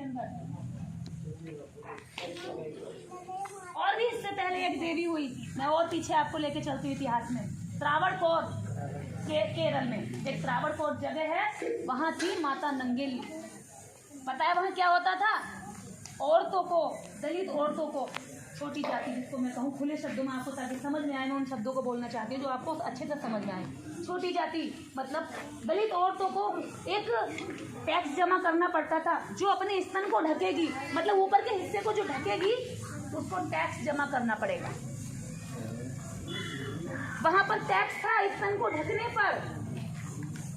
अंदर। और भी इससे पहले एक देवी हुई, मैं और पीछे आपको लेके चलती हूँ इतिहास में। त्रावणकोर केरल में एक त्रावणकोर जगह है, वहाँ थी माता नंगेली। पता है वहाँ क्या होता था? औरतों को, दलित औरतों को, छोटी जाति जिसको मैं कहूँ खुले शब्दों में आपको ताकि समझ में आए, मैं उन शब्दों को बोलना चाहती हूँ जो आपको अच्छे से समझ में आए। छोटी जाति मतलब दलित औरतों को एक टैक्स जमा करना पड़ता था जो अपने स्तन को ढकेगी, मतलब ऊपर के हिस्से को जो ढकेगी उसको टैक्स जमा करना पड़ेगा। वहाँ पर टैक्स था स्तन को ढकने पर,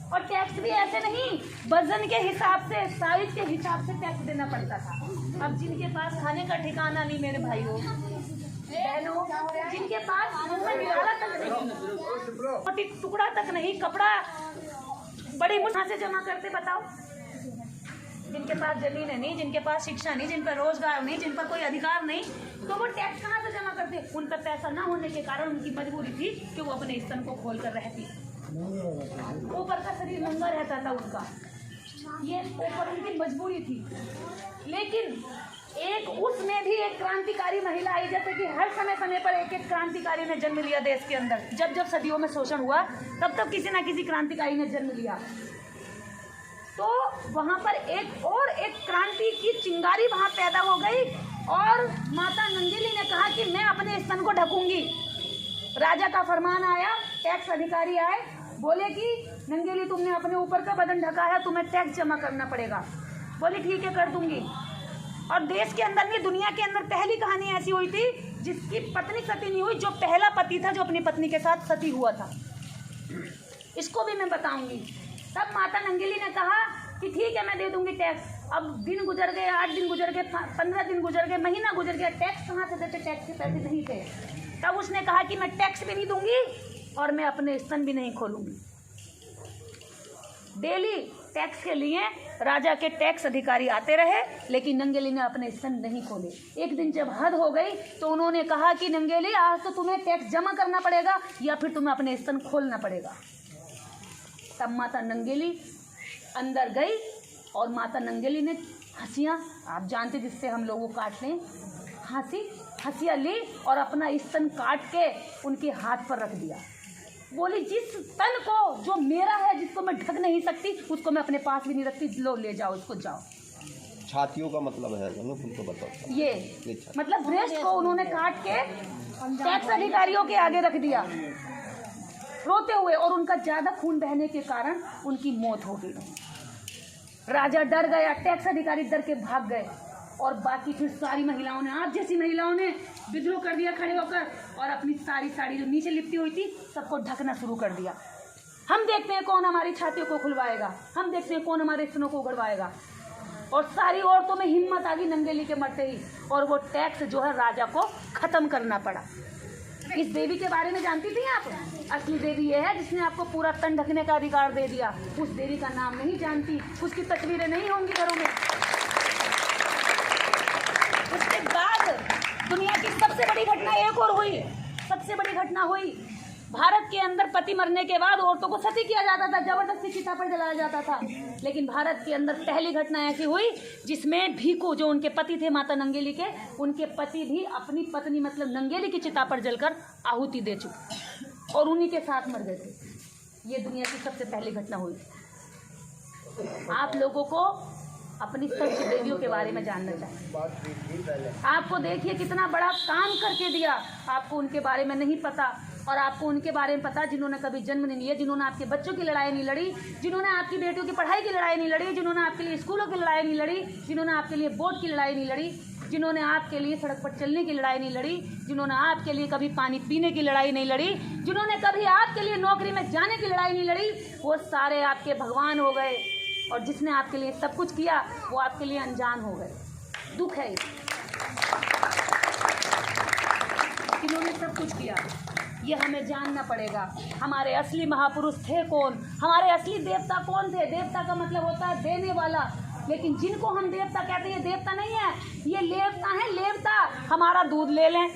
और टैक्स भी ऐसे नहीं, वजन के हिसाब से, साइज के हिसाब से टैक्स देना पड़ता था। अब जिनके पास खाने का ठिकाना नहीं मेरे भाइयों बहनों, जिनके पास निराला तक नहीं, टुकड़ा तक नहीं, कपड़ा बड़ी मुश्किल से जमा करते बताओ। जिनके पास जमीन नहीं, जिनके पास शिक्षा नहीं, जिन पर रोजगार नहीं, जिन पर कोई अधिकार नहीं, तो वो टैक्स कहाँ से जमा करते? उन पर पैसा ना होने के कारण उनकी मजबूरी थी कि वो अपने स्तन को खोल कर रहती। ऊपर का शरीर नंगा रहता था उनका, ये ऊपर उनकी मजबूरी थी। लेकिन एक उसमें भी एक क्रांतिकारी महिला आई, जैसे कि हर समय पर एक क्रांतिकारी ने जन्म लिया देश के अंदर। जब सदियों में शोषण हुआ तब किसी ना किसी क्रांतिकारी ने जन्म लिया। तो वहाँ पर एक क्रांति की चिंगारी वहाँ पैदा हो गई, और माता नंगेली ने कहा कि मैं अपने स्तन को ढकूंगी। राजा का फरमान आया, टैक्स अधिकारी आए, बोले कि नंगेली तुमने अपने ऊपर का बदन ढका है, तुम्हें टैक्स जमा करना पड़ेगा। बोली ठीक है कर दूंगी। और देश के अंदर नहीं, दुनिया के अंदर पहली कहानी ऐसी हुई थी जिसकी पत्नी सती नहीं हुई, जो पहला पति था जो अपनी पत्नी के साथ सती हुआ था, इसको भी मैं बताऊंगी। तब माता नंगेली ने कहा कि ठीक है मैं दे दूंगी टैक्स। अब दिन गुजर गए, 8 दिन गुजर गए, 15 दिन गुजर गए, महीना गुजर गया, टैक्स कहाँ से देते? टैक्स के पैसे नहीं थे। तब उसने कहा कि मैं टैक्स भी नहीं दूंगी और मैं अपने स्तन भी नहीं खोलूंगी। डेली टैक्स के लिए राजा के टैक्स अधिकारी आते रहे, लेकिन नंगेली ने अपने स्तन नहीं खोले। एक दिन जब हद हो गई तो उन्होंने कहा कि नंगेली आज तो तुम्हें टैक्स जमा करना पड़ेगा या फिर तुम्हें अपने स्तन खोलना पड़ेगा। तब माता नंगेली अंदर गई और माता नंगेली ने हंसियाँ, आप जानते जिससे हम लोगों को काट लें, हंसियाँ ली और अपना स्तन काट के उनके हाथ पर रख दिया। बोली जिस तन को जो मेरा है, जिसको मैं ढक नहीं सकती, उसको मैं अपने पास भी नहीं रखती, लो ले जाओ इसको, जाओ। छातियों का मतलब है उनको बताओ। ये मतलब ब्रेस्ट को उन्होंने काट के टैक्स अधिकारियों के आगे रख दिया रोते हुए, और उनका ज्यादा खून बहने के कारण उनकी मौत हो गई। राजा डर गया, टैक्स अधिकारी डर के भाग गए, और बाकी फिर सारी महिलाओं ने, आप जैसी महिलाओं ने विद्रोह कर दिया खड़े होकर, और अपनी सारी साड़ी जो नीचे लिपटी हुई थी सबको ढकना शुरू कर दिया। हम देखते हैं कौन हमारी छातियों को खुलवाएगा, हम देखते हैं कौन हमारे स्तनों को उगड़वाएगा। और सारी औरतों में हिम्मत आ गई नंगेली के मरते ही, और वो टैक्स जो है राजा को खत्म करना पड़ा। इस देवी के बारे में जानती थी आप? असली देवी ये है जिसने आपको पूरा तन ढकने का अधिकार दे दिया। उस देवी का नाम नहीं जानती, उसकी तस्वीरें नहीं होंगी घरों में। उसके बाद दुनिया की सबसे बड़ी घटना एक और हुई, सबसे बड़ी घटना हुई। भारत के अंदर पति मरने के बाद औरतों को सती किया जाता था, जबरदस्ती चिता पर जलाया जाता था। लेकिन भारत के अंदर पहली घटना ऐसी हुई जिसमें भीखू, जो उनके पति थे माता नंगेली के, उनके पति भी अपनी पत्नी मतलब नंगेली की चिता पर जलकर आहुति दे चुके और उन्हीं के साथ मर गए थे। ये दुनिया की सबसे पहली घटना हुई। आप लोगों को अपनी सच्ची देवियों के बारे में जानना चाहिए। आपको देखिए कितना बड़ा काम करके दिया, आपको उनके बारे में नहीं पता। और आपको उनके बारे में पता जिन्होंने कभी जन्म नहीं लिया, जिन्होंने आपके बच्चों की लड़ाई नहीं लड़ी, जिन्होंने आपकी बेटियों की पढ़ाई की लड़ाई नहीं लड़ी, जिन्होंने आपके लिए स्कूलों की लड़ाई नहीं लड़ी, जिन्होंने आपके लिए वोट की लड़ाई नहीं लड़ी, जिन्होंने आपके लिए सड़क पर चलने की लड़ाई नहीं लड़ी, जिन्होंने आपके लिए कभी पानी पीने की लड़ाई नहीं लड़ी, जिन्होंने कभी आपके लिए नौकरी में जाने की लड़ाई नहीं लड़ी, वो सारे आपके भगवान हो गए। और जिसने आपके लिए सब कुछ किया वो आपके लिए अनजान हो गए। दुख है इन्होंने सब कुछ किया, ये हमें जानना पड़ेगा। हमारे असली महापुरुष थे कौन, हमारे असली देवता कौन थे? देवता का मतलब होता है देने वाला, लेकिन जिनको हम देवता कहते हैं ये देवता नहीं है, ये लेवता है। लेवता हमारा दूध ले लें,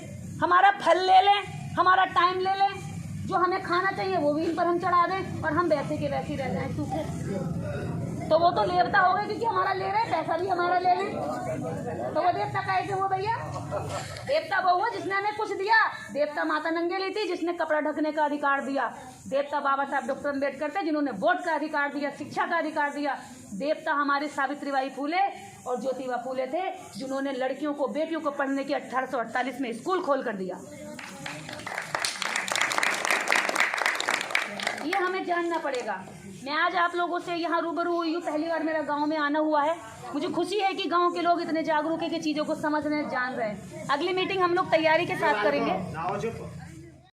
हमारा फल ले लें, हमारा टाइम ले लें, जो हमें खाना चाहिए वो भी इन पर हम चढ़ा दें और हम वैसे के वैसे रह जाएं। तो वो तो देवता हो गए, क्योंकि हमारा ले रहे, पैसा भी हमारा ले लें, तो वो देवता कैसे हुआ भैया? देवता वो हुआ जिसने हमें कुछ दिया। देवता माता नंगेली थी जिसने कपड़ा ढकने का अधिकार दिया। देवता बाबा साहब डॉक्टर अम्बेडकर थे जिन्होंने वोट का अधिकार दिया, शिक्षा का अधिकार दिया। देवता हमारे सावित्रीबाई फूले और ज्योतिबा फूले थे जिन्होंने लड़कियों को, बेटियों को पढ़ने के 1848 में स्कूल खोल कर दिया। ये हमें जानना पड़ेगा। मैं आज आप लोगों से यहाँ रूबरू हुई हूँ, पहली बार मेरा गांव में आना हुआ है। मुझे खुशी है कि गांव के लोग इतने जागरूक है कि चीज़ों को समझ रहे हैं, जान रहे हैं। अगली मीटिंग हम लोग तैयारी के साथ करेंगे।